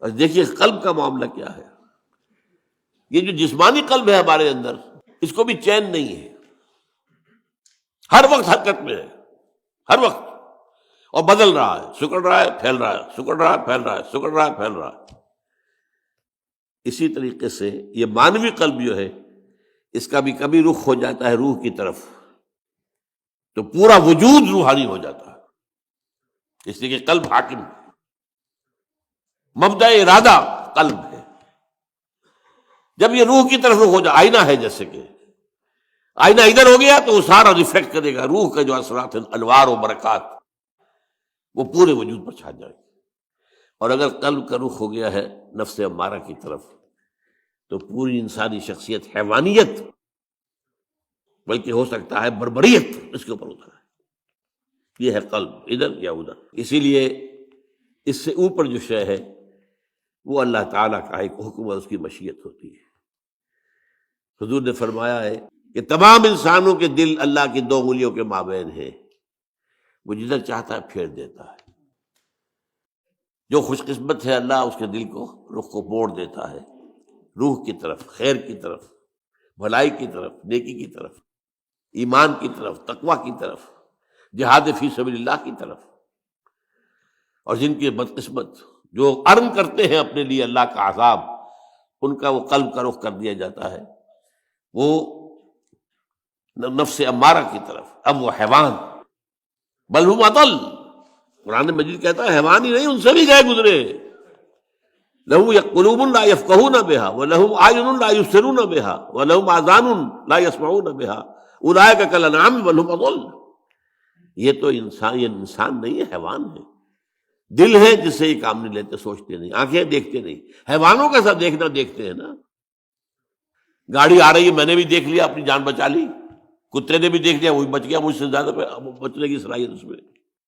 اور دیکھیے قلب کا معاملہ کیا ہے. یہ جو جسمانی قلب ہے ہمارے اندر، اس کو بھی چین نہیں ہے، ہر وقت حرکت میں ہے، ہر وقت، اور بدل رہا ہے، سکڑ رہا ہے پھیل رہا ہے، سکڑ رہا ہے پھیل رہا ہے، سکڑ رہا ہے پھیل رہا ہے. اسی طریقے سے یہ مانوی قلب جو ہے، اس کا بھی کبھی رخ ہو جاتا ہے روح کی طرف تو پورا وجود روحانی ہو جاتا ہے، اس لیے کہ قلب حاکم ہے، مبدأ ارادہ قلب ہے. جب یہ روح کی طرف رخ ہو جائے، آئینہ ہے جیسے کہ آئینہ ادھر ہو گیا تو وہ سارا ریفلیکٹ کرے گا، روح کے جو اثرات ہیں، انوار و برکات، وہ پورے وجود پر چھا جائے گی. اور اگر قلب کا رخ ہو گیا ہے نفس امارہ کی طرف تو پوری انسانی شخصیت حیوانیت، بلکہ ہو سکتا ہے بربریت اس کے اوپر ہوتا ہے. یہ ہے قلب، ادھر یا ادھر. اسی لیے اس سے اوپر جو شے ہے وہ اللہ تعالیٰ کا ایک حکم اور اس کی مشیت ہوتی ہے. حضور نے فرمایا ہے کہ تمام انسانوں کے دل اللہ کی 2 انگلیوں کے مابین ہیں، وہ جدھر چاہتا ہے پھیر دیتا ہے. جو خوش قسمت ہے اللہ اس کے دل کو، رخ کو موڑ دیتا ہے روح کی طرف، خیر کی طرف، بھلائی کی طرف، نیکی کی طرف، ایمان کی طرف، تقوی کی طرف، جہاد فی سبیل اللہ کی طرف. اور جن کے بدقسمت جو ارن کرتے ہیں اپنے لیے اللہ کا عذاب، ان کا وہ قلب کا رخ کر دیا جاتا ہے وہ نفس امارہ کی طرف. اب وہ حیوان، بل ہم اضل، قرآن مجید کہتا ہے حیوان ہی نہیں، ان سے بھی گئے گزرے. لہم قلوب لا یفقہون بہا ولہم اعین لا یبصرون بہا ولہم آذان لا یسمعون بہا اولئک کالانعام بل ہم اضل. یہ تو انسان نہیں ہے، حیوان ہے. دل ہے جس سے یہ کام نہیں لیتے، سوچتے نہیں، آنکھیں دیکھتے نہیں. حیوانوں کا ساتھ دیکھنا دیکھتے ہیں نا. گاڑی آ رہی ہے، میں نے بھی دیکھ لیا، اپنی جان بچا لی. کتے نے بھی دیکھ لیا، وہی بچ گیا، مجھ سے زیادہ بچنے کی صلاحیت اس میں.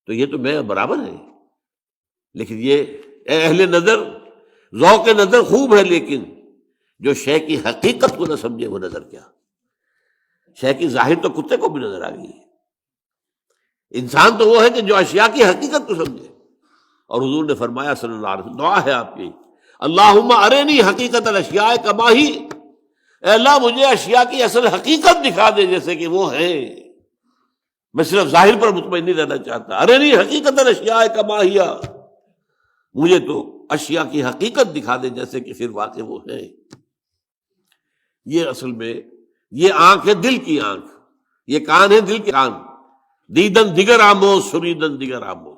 تو یہ تو میں برابر ہے. لیکن یہ اے اہل نظر، ذوق نظر خوب ہے، لیکن جو شے کی حقیقت کو نہ سمجھے وہ نظر کیا. شے کی ظاہر تو کتے کو بھی نظر آ گئی. انسان تو وہ ہے کہ جو اشیاء کی حقیقت کو سمجھے. اور حضور نے فرمایا صلی اللہ علیہ وسلم، دعا ہے آپ کی، اللہم ارنی حقیقت الاشیاء کما ہی، اے اللہ مجھے اشیاء کی اصل حقیقت دکھا دے جیسے کہ وہ ہے. میں صرف ظاہر پر مطمئن نہیں رہنا چاہتا. ارنی حقیقت الاشیاء کما ہی، مجھے تو اشیاء کی حقیقت دکھا دے جیسے کہ پھر واقع وہ ہے. یہ اصل میں یہ آنکھ ہے دل کی آنکھ، یہ کان ہے دل کے کان. دیدن دیگر آموز سنیدن دیگر آموز.